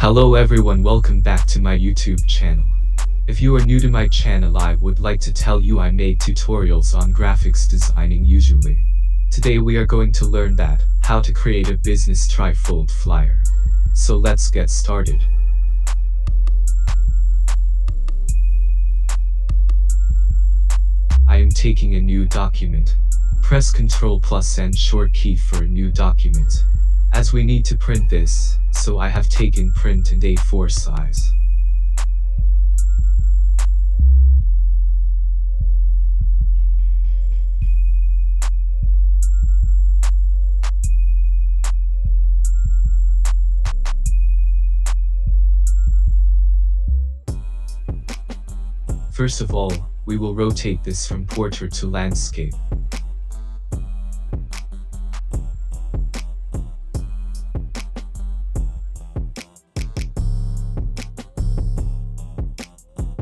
Hello everyone, welcome back to my YouTube channel. If you are new to my channel, I would like to tell you I make tutorials on graphics designing usually. Today we are going to learn how to create a business tri-fold flyer. So let's get started. I am taking a new document. Press Ctrl+ and short key for a new document. As we need to print this, so I have taken print in A4 size. First of all, we will rotate this from portrait to landscape.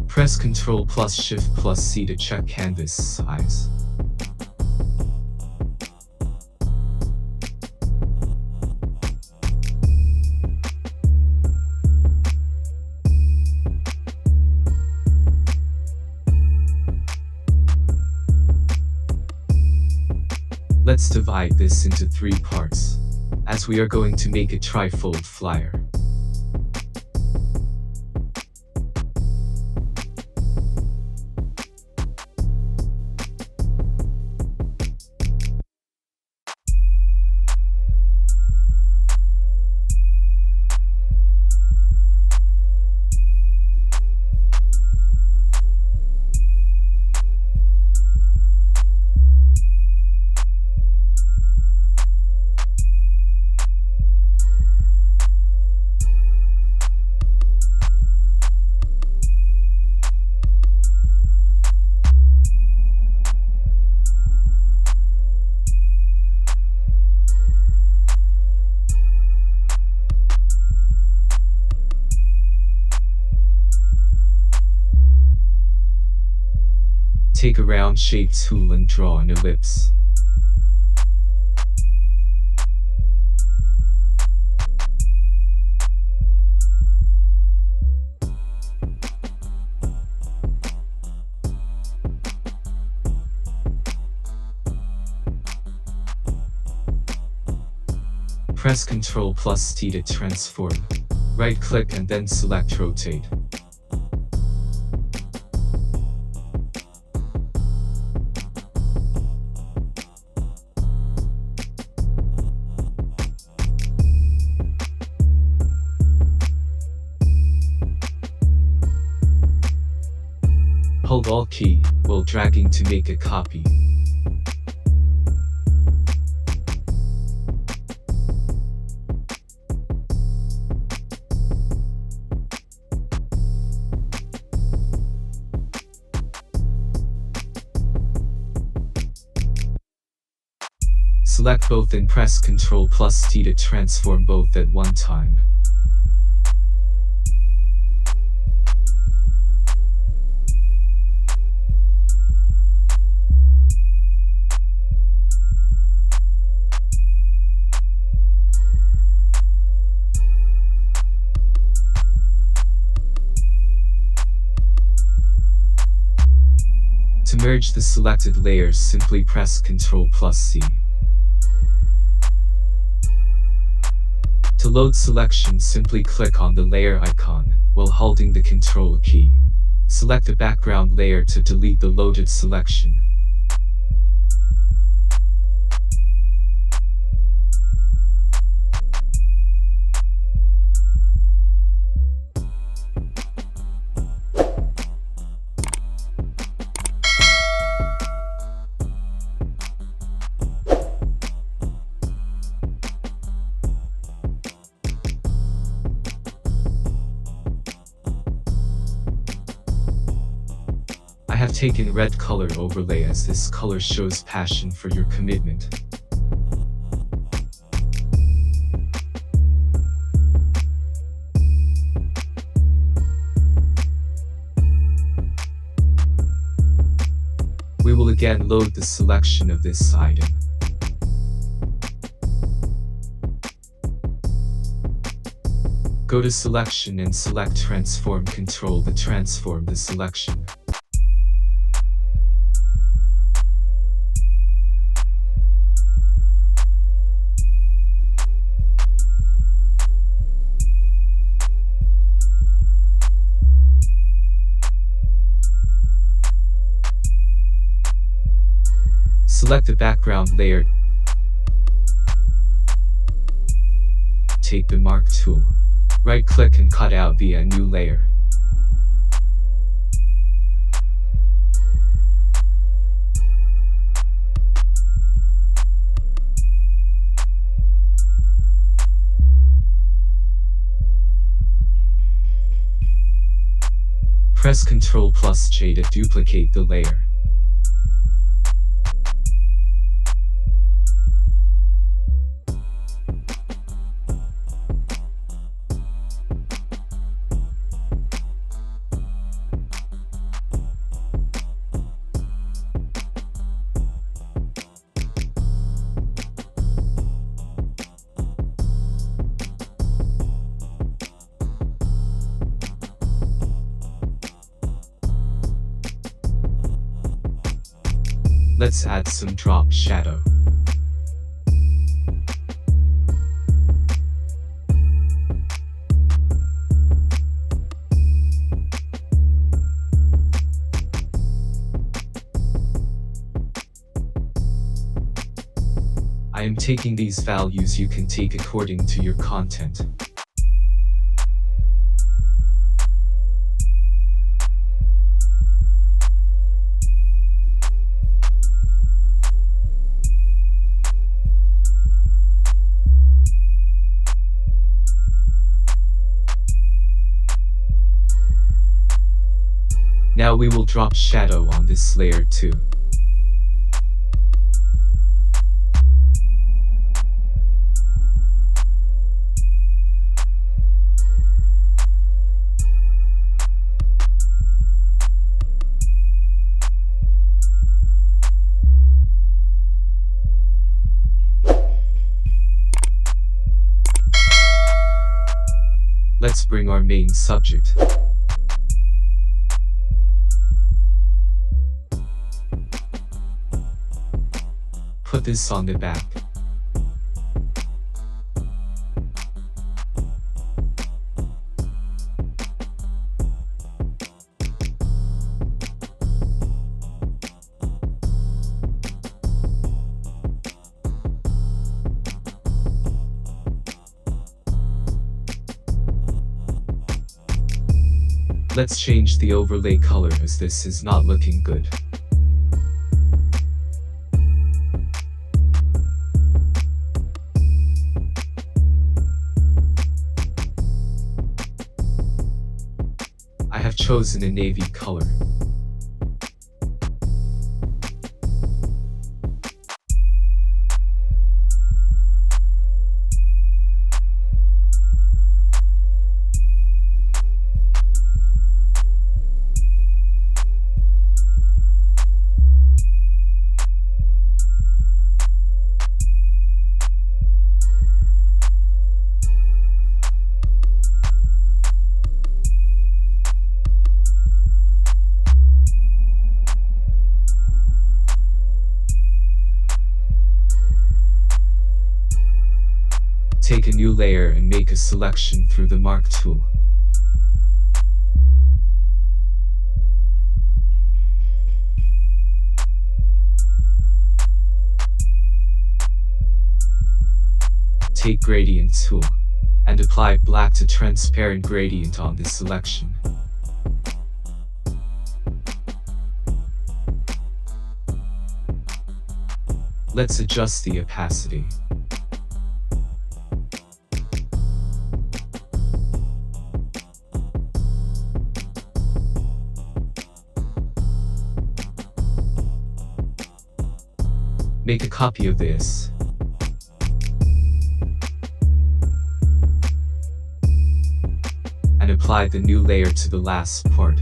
Press Ctrl+Shift+C to check canvas size. Let's divide this into 3 parts, as we are going to make a tri-fold flyer. Take a round shape tool and draw an ellipse. Press Ctrl+T to transform. Right-click and then select Rotate. Hold Alt key while dragging to make a copy. Select both and press Ctrl+T to transform both at one time. To merge the selected layers, simply press Ctrl+C. To load selection, simply click on the layer icon, while holding the Ctrl key. Select the background layer to delete the loaded selection. I have taken red color overlay as this color shows passion for your commitment. We will again load the selection of this item. Go to Selection and select Transform. Control the transform the selection. Select the background layer. Take the Mark tool. Right-click and cut out via new layer. Press Ctrl+J to duplicate the layer. Let's add some drop shadow. I am taking these values, you can take according to your content. Now we will drop shadow on this layer too. Let's bring our main subject. Put this on the back. Let's change the overlay color as this is not looking good. I have chosen a navy color. Take a new layer and make a selection through the Mark tool. Take Gradient tool and apply black to transparent gradient on this selection. Let's adjust the opacity. Make a copy of this. And apply the new layer to the last part.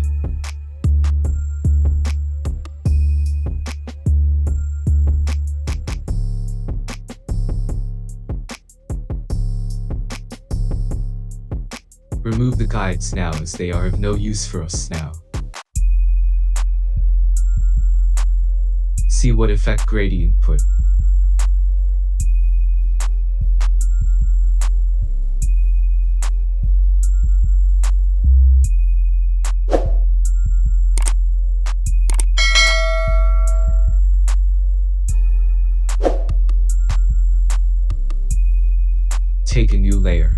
Remove the guides now as they are of no use for us now. See what effect gradient put. Take a new layer.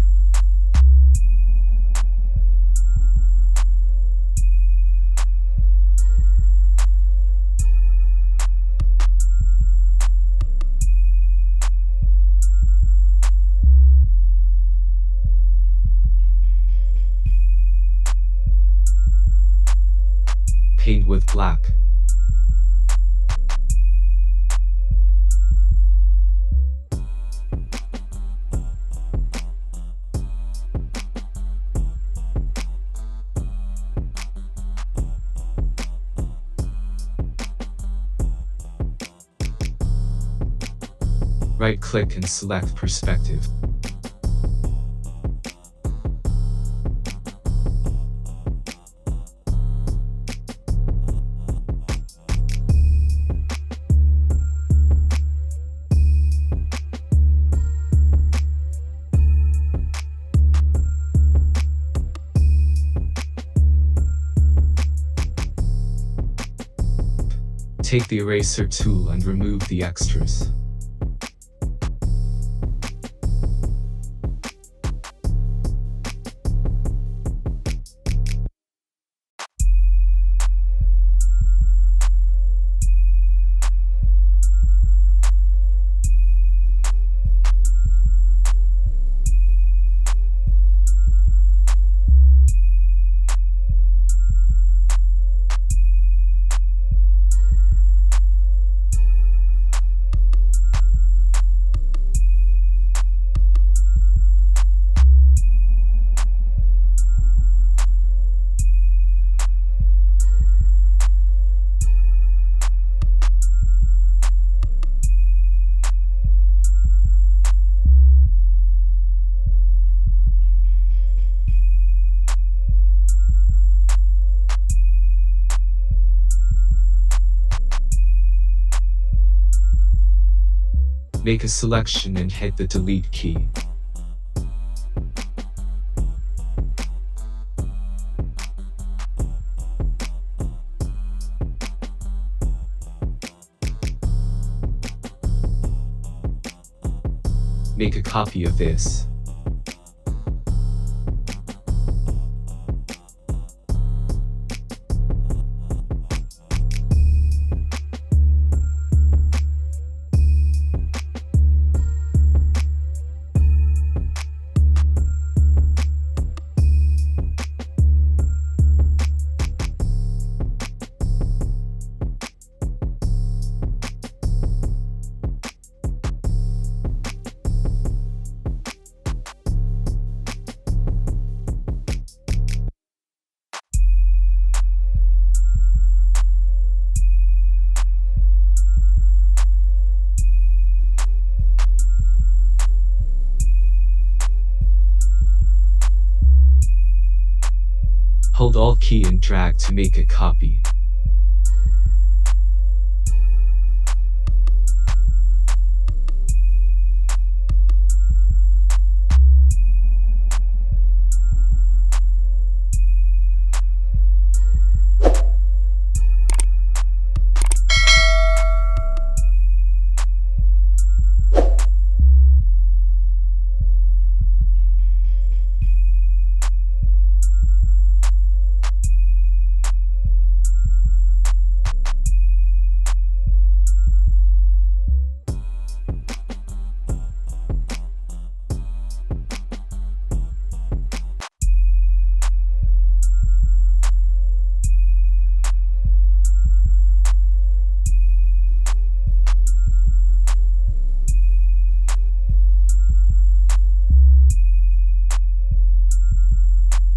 Paint with black. Right-click and select Perspective. Take the eraser tool and remove the extras. Make a selection and hit the delete key. Make a copy of this. Hold Alt key and drag to make a copy.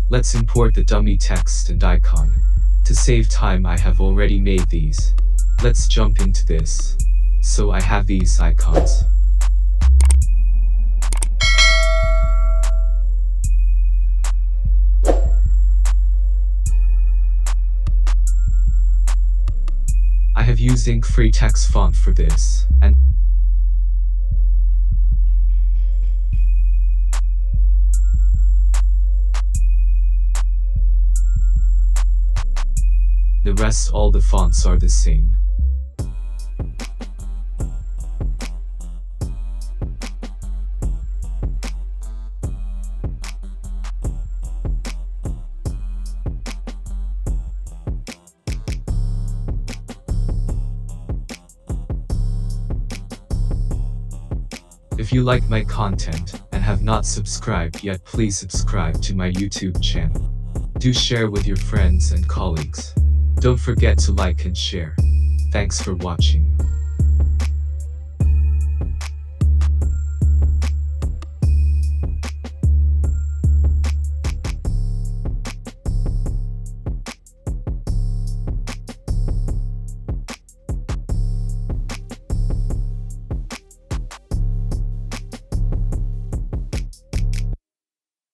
Let's import the dummy text and icon. To save time, I have already made these. Let's jump into this. So I have these icons. using free text font for this, and the rest all the fonts are the same. If you like my content and have not subscribed yet, please subscribe to my YouTube channel. Do share with your friends and colleagues. Don't forget to like and share. Thanks for watching.